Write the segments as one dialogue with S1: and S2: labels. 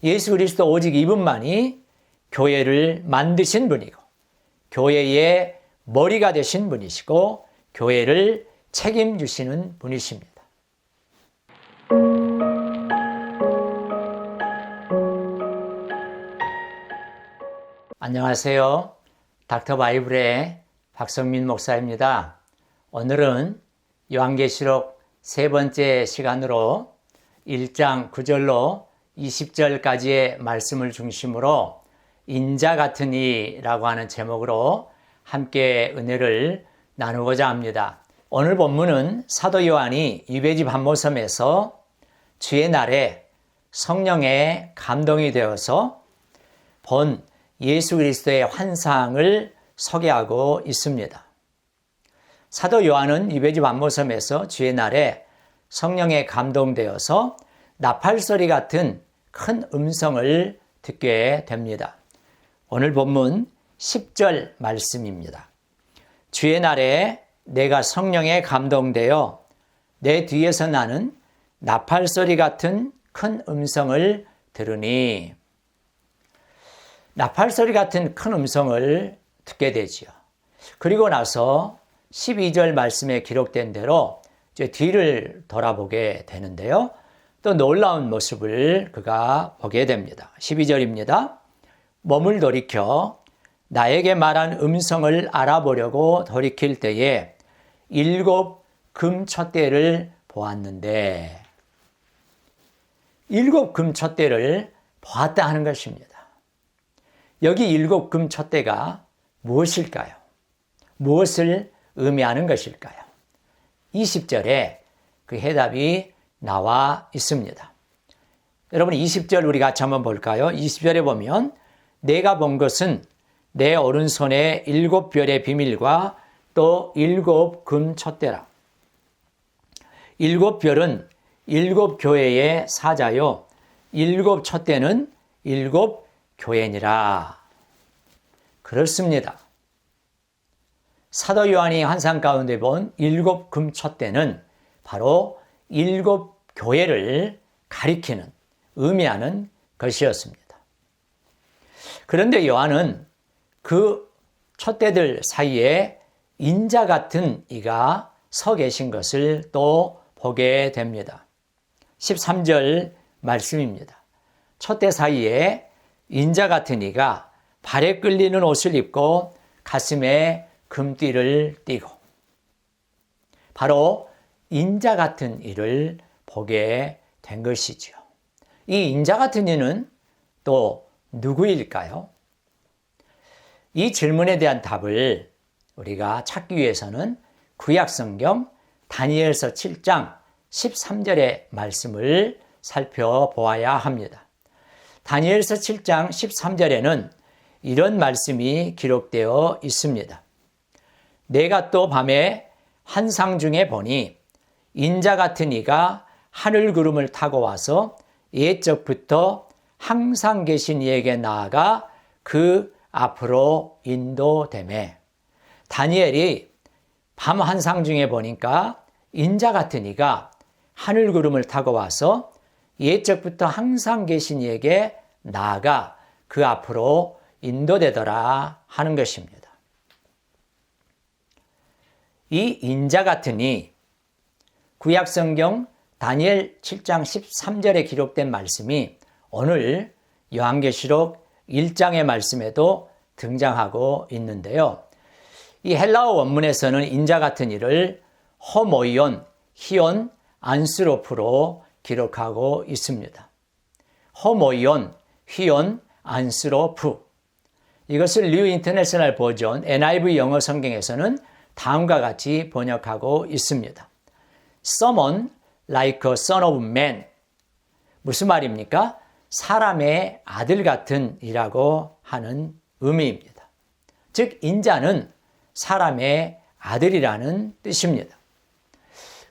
S1: 예수 그리스도 오직 이분만이 교회를 만드신 분이고 교회의 머리가 되신 분이시고 교회를 책임지시는 분이십니다. 안녕하세요. 닥터 바이블의 박성민 목사입니다. 오늘은 요한계시록 세 번째 시간으로 1장 9절로 20절까지의 말씀을 중심으로 인자 같은 이라고 하는 제목으로 함께 은혜를 나누고자 합니다. 오늘 본문은 사도 요한이 유배지 반모섬에서 주의 날에 성령의 감동이 되어서 본 예수 그리스도의 환상을 소개하고 있습니다. 사도 요한은 유배지 반모섬에서 주의 날에 성령에 감동되어서 나팔소리 같은 큰 음성을 듣게 됩니다. 오늘 본문 10절 말씀입니다. 주의 날에 내가 성령에 감동되어 내 뒤에서 나는 나팔소리 같은 큰 음성을 들으니, 나팔소리 같은 큰 음성을 듣게 되지요. 그리고 나서 12절 말씀에 기록된 대로 이제 뒤를 돌아보게 되는데요. 또 놀라운 모습을 그가 보게 됩니다. 12절입니다. 몸을 돌이켜 나에게 말한 음성을 알아보려고 돌이킬 때에 7 금촛대를 보았는데, 7 금촛대를 보았다 하는 것입니다. 여기 7 금촛대가 무엇일까요? 무엇을 의미하는 것일까요? 20절에 그 해답이 나와 있습니다. 여러분 20절 우리 같이 한번 볼까요? 20절에 보면 내가 본 것은 내 오른손에 7별의 비밀과 또 7 금촛대라. 7별은 7 교회의 사자요, 7 촛대는 7 교회니라. 그렇습니다. 사도 요한이 환상 가운데 본 7 금촛대는 바로 7 교회를 가리키는, 의미하는 것이었습니다. 그런데 요한은 그 촛대들 사이에 인자 같은 이가 서 계신 것을 또 보게 됩니다. 13절 말씀입니다. 촛대 사이에 인자 같은 이가 발에 끌리는 옷을 입고 가슴에 금띠를 띠고, 바로 인자 같은 이를 보게 된 것이죠. 이 인자 같은 이는 또 누구일까요? 이 질문에 대한 답을 우리가 찾기 위해서는 구약성경 다니엘서 7장 13절의 말씀을 살펴보아야 합니다. 다니엘서 7장 13절에는 이런 말씀이 기록되어 있습니다. 내가 또 밤에 환상 중에 보니 인자 같은 이가 하늘 구름을 타고 와서 옛적부터 항상 계신 이에게 나아가 그 앞으로 인도되매. 다니엘이 밤 환상 중에 보니까 인자 같은 이가 하늘 구름을 타고 와서 옛적부터 항상 계신 이에게 나아가 그 앞으로 인도되더라 하는 것입니다. 이 인자 같은 이, 구약성경 다니엘 7장 13절에 기록된 말씀이 오늘 요한계시록 1장의 말씀에도 등장하고 있는데요. 이 헬라어 원문에서는 인자 같은 이를 호모이온, 히온, 안스로프로 기록하고 있습니다. 호모이온, 히온, 안스로프. 이것을 뉴 인터내셔널 버전 NIV 영어 성경에서는 다음과 같이 번역하고 있습니다. Someone like a son of man. 무슨 말입니까? 사람의 아들 같은 이라고 하는 의미입니다. 즉 인자는 사람의 아들이라는 뜻입니다.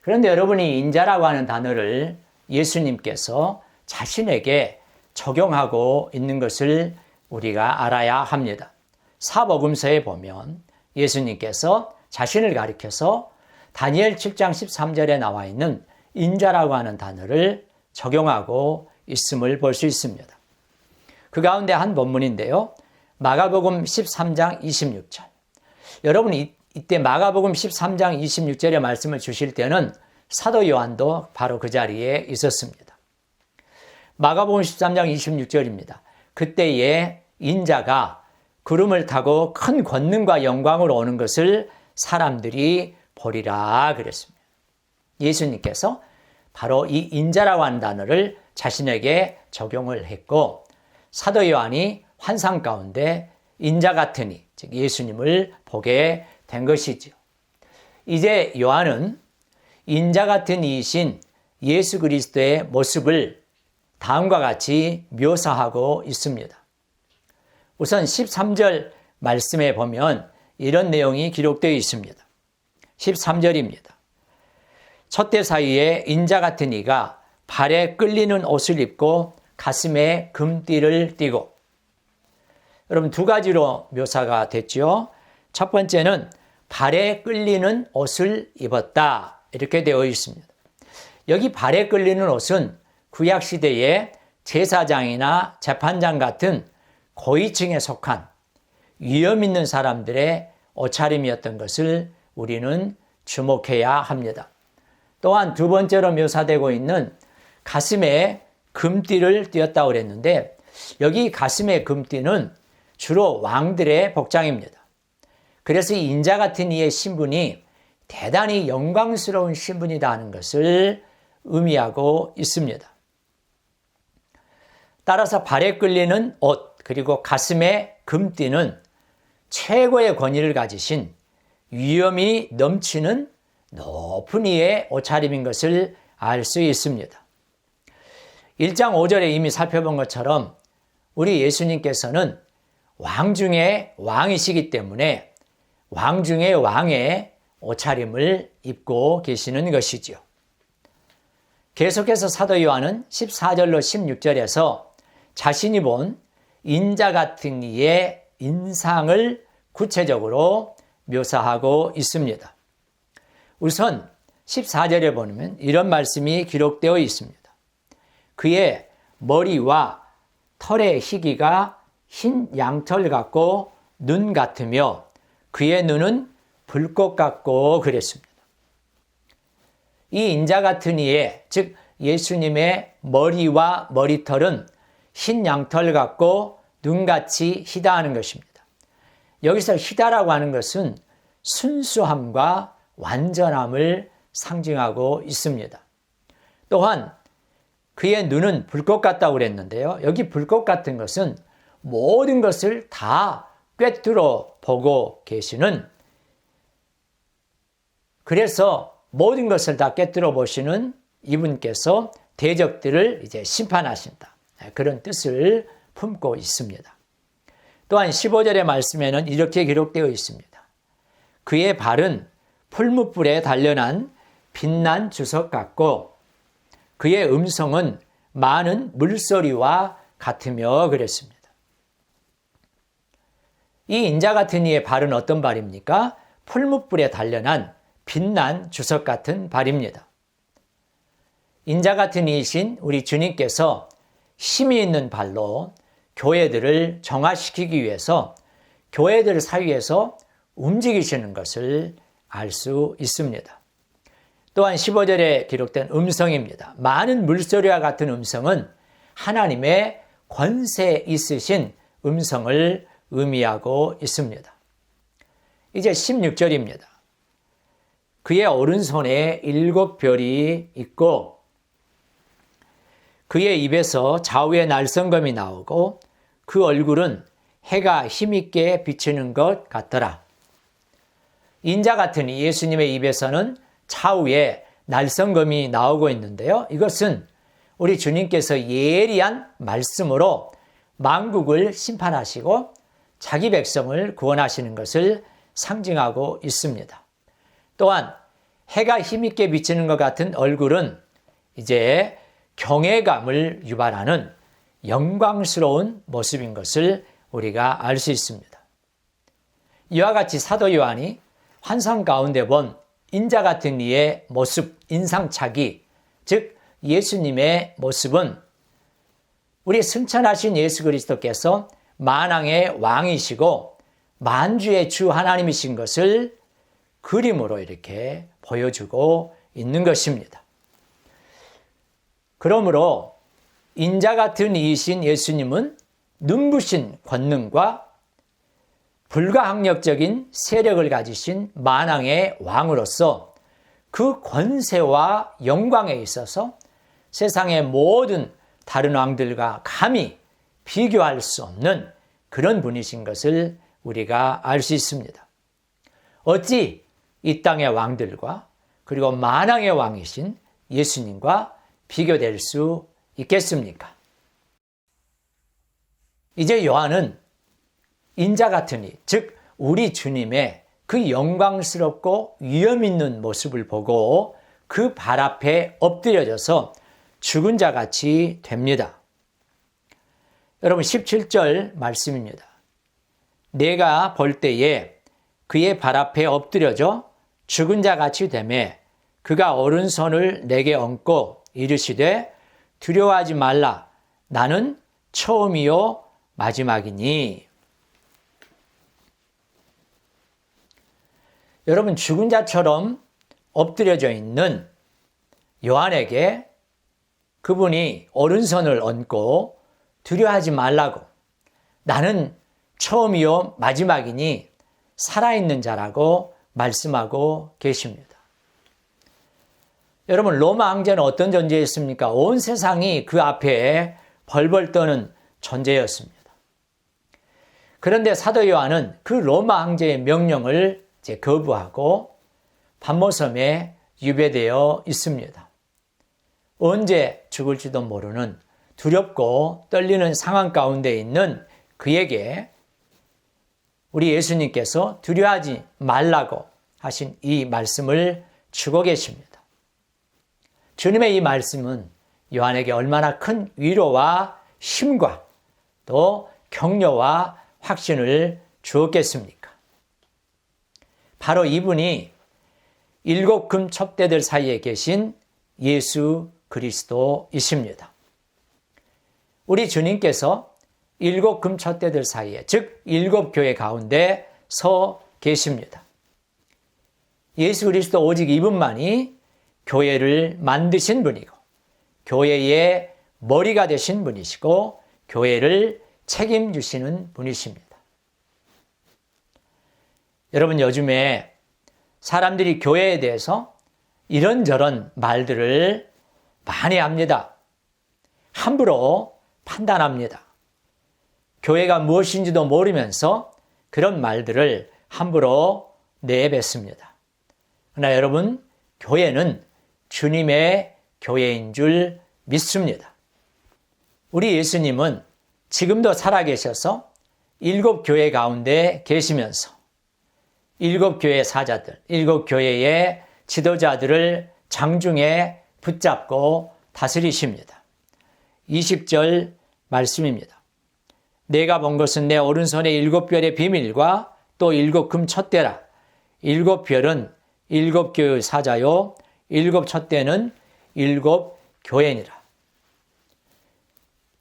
S1: 그런데 여러분이 인자라고 하는 단어를 예수님께서 자신에게 적용하고 있는 것을 우리가 알아야 합니다. 사복음서에 보면 예수님께서 자신을 가리켜서 다니엘 7장 13절에 나와 있는 인자라고 하는 단어를 적용하고 있음을 볼 수 있습니다. 그 가운데 한 본문인데요. 마가복음 13장 26절. 여러분 이때 마가복음 13장 26절의 말씀을 주실 때는 사도 요한도 바로 그 자리에 있었습니다. 마가복음 13장 26절입니다. 그때에 인자가 구름을 타고 큰 권능과 영광으로 오는 것을 사람들이 보리라 그랬습니다. 예수님께서 바로 이 인자라고 하는 단어를 자신에게 적용을 했고 사도 요한이 환상 가운데 인자 같으니 즉 예수님을 보게 된 것이죠. 이제 요한은 인자 같은 이이신 예수 그리스도의 모습을 다음과 같이 묘사하고 있습니다. 우선 13절 말씀에 보면 이런 내용이 기록되어 있습니다. 13절입니다. 촛대 사이에 인자 같은 이가 발에 끌리는 옷을 입고 가슴에 금띠를 띠고. 여러분 두 가지로 묘사가 됐죠. 첫 번째는 발에 끌리는 옷을 입었다 이렇게 되어 있습니다. 여기 발에 끌리는 옷은 구약시대의 제사장이나 재판장 같은 고위층에 속한 위험 있는 사람들의 옷차림이었던 것을 우리는 주목해야 합니다. 또한 두 번째로 묘사되고 있는 가슴에 금띠를 띄었다고 그랬는데 여기 가슴에 금띠는 주로 왕들의 복장입니다. 그래서 이 인자 같은 이의 신분이 대단히 영광스러운 신분이다 하는 것을 의미하고 있습니다. 따라서 발에 끌리는 옷 그리고 가슴에 금띠는 최고의 권위를 가지신 위엄이 넘치는 높은 이의 옷차림인 것을 알 수 있습니다. 1장 5절에 이미 살펴본 것처럼 우리 예수님께서는 왕 중에 왕이시기 때문에 왕 중에 왕의 옷차림을 입고 계시는 것이죠. 계속해서 사도 요한은 14절로 16절에서 자신이 본 인자 같은 이의 인상을 구체적으로 묘사하고 있습니다. 우선 14절에 보면 이런 말씀이 기록되어 있습니다. 그의 머리와 털의 희기가 흰 양털 같고 눈 같으며 그의 눈은 불꽃 같고 그랬습니다. 이 인자 같은 이의 즉 예수님의 머리와 머리털은 흰 양털 같고 눈같이 희다 하는 것입니다. 여기서 희다라고 하는 것은 순수함과 완전함을 상징하고 있습니다. 또한 그의 눈은 불꽃 같다고 그랬는데요. 여기 불꽃 같은 것은 모든 것을 다 꿰뚫어 보고 계시는 그래서 모든 것을 다 꿰뚫어 보시는 이분께서 대적들을 이제 심판하신다. 그런 뜻을 품고 있습니다. 또한 15절의 말씀에는 이렇게 기록되어 있습니다. 그의 발은 풀무불에 단련한 빛난 주석 같고 그의 음성은 많은 물소리와 같으며 그랬습니다. 이 인자 같은 이의 발은 어떤 발입니까? 풀무불에 단련한 빛난 주석 같은 발입니다. 인자 같은 이이신 우리 주님께서 힘이 있는 발로 교회들을 정화시키기 위해서 교회들 사이에서 움직이시는 것을 알 수 있습니다. 또한 15절에 기록된 음성입니다. 많은 물소리와 같은 음성은 하나님의 권세 있으신 음성을 의미하고 있습니다. 이제 16절입니다. 그의 오른손에 7별이 있고 그의 입에서 좌우의 날성검이 나오고 그 얼굴은 해가 힘있게 비치는 것 같더라. 인자 같으니 예수님의 입에서는 좌우에 날성검이 나오고 있는데요. 이것은 우리 주님께서 예리한 말씀으로 만국을 심판하시고 자기 백성을 구원하시는 것을 상징하고 있습니다. 또한 해가 힘있게 비치는 것 같은 얼굴은 이제 경외감을 유발하는 영광스러운 모습인 것을 우리가 알 수 있습니다. 이와 같이 사도 요한이 환상 가운데 본 인자 같은 이의 모습, 인상착의, 즉 예수님의 모습은 우리 승천하신 예수 그리스도께서 만왕의 왕이시고 만주의 주 하나님이신 것을 그림으로 이렇게 보여주고 있는 것입니다. 그러므로 인자 같은 이이신 예수님은 눈부신 권능과 불가항력적인 세력을 가지신 만왕의 왕으로서 그 권세와 영광에 있어서 세상의 모든 다른 왕들과 감히 비교할 수 없는 그런 분이신 것을 우리가 알 수 있습니다. 어찌 이 땅의 왕들과 그리고 만왕의 왕이신 예수님과 비교될 수 있겠습니까? 이제 요한은 인자 같으니, 즉 우리 주님의 그 영광스럽고 위엄 있는 모습을 보고 그 발 앞에 엎드려져서 죽은 자같이 됩니다. 여러분 17절 말씀입니다. 내가 볼 때에 그의 발 앞에 엎드려져 죽은 자같이 되매 그가 오른손을 내게 얹고 이르시되 두려워하지 말라. 나는 처음이요 마지막이니. 여러분 죽은 자처럼 엎드려져 있는 요한에게 그분이 오른손을 얹고 두려워하지 말라고, 나는 처음이요 마지막이니 살아있는 자라고 말씀하고 계십니다. 여러분 로마 황제는 어떤 존재였습니까? 온 세상이 그 앞에 벌벌 떠는 존재였습니다. 그런데 사도 요한은 그 로마 황제의 명령을 이제 거부하고 patmos섬에 유배되어 있습니다. 언제 죽을지도 모르는 두렵고 떨리는 상황 가운데 있는 그에게 우리 예수님께서 두려워하지 말라고 하신 이 말씀을 주고 계십니다. 주님의 이 말씀은 요한에게 얼마나 큰 위로와 힘과 또 격려와 확신을 주었겠습니까? 바로 이분이 일곱 금 촛대들 사이에 계신 예수 그리스도이십니다. 우리 주님께서 일곱 금 촛대들 사이에, 즉 일곱 교회 가운데 서 계십니다. 예수 그리스도 오직 이분만이 교회를 만드신 분이고 교회의 머리가 되신 분이시고 교회를 책임지시는 분이십니다. 여러분 요즘에 사람들이 교회에 대해서 이런저런 말들을 많이 합니다. 함부로 판단합니다. 교회가 무엇인지도 모르면서 그런 말들을 함부로 내뱉습니다. 그러나 여러분, 교회는 주님의 교회인 줄 믿습니다. 우리 예수님은 지금도 살아계셔서 일곱 교회 가운데 계시면서 일곱 교회 사자들, 일곱 교회의 지도자들을 장중에 붙잡고 다스리십니다. 20절 말씀입니다. 내가 본 것은 내 오른손에 일곱 별의 비밀과 또 일곱 금 촛대라. 일곱 별은 일곱 교회의 사자요, 일곱 촛대는 일곱 교회니라.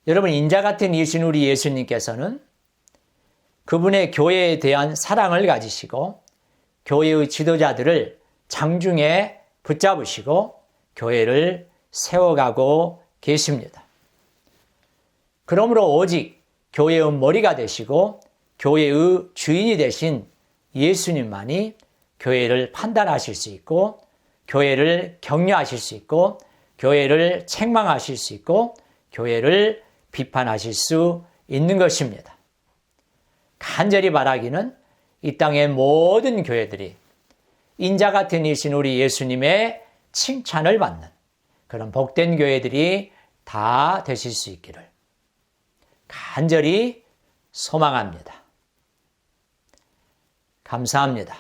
S1: 여러분 인자 같은 이신 우리 예수님께서는 그분의 교회에 대한 사랑을 가지시고 교회의 지도자들을 장중에 붙잡으시고 교회를 세워가고 계십니다. 그러므로 오직 교회의 머리가 되시고 교회의 주인이 되신 예수님만이 교회를 판단하실 수 있고 교회를 격려하실 수 있고 교회를 책망하실 수 있고 교회를 비판하실 수 있는 것입니다. 간절히 바라기는 이 땅의 모든 교회들이 인자 같은 이신 우리 예수님의 칭찬을 받는 그런 복된 교회들이 다 되실 수 있기를 간절히 소망합니다. 감사합니다.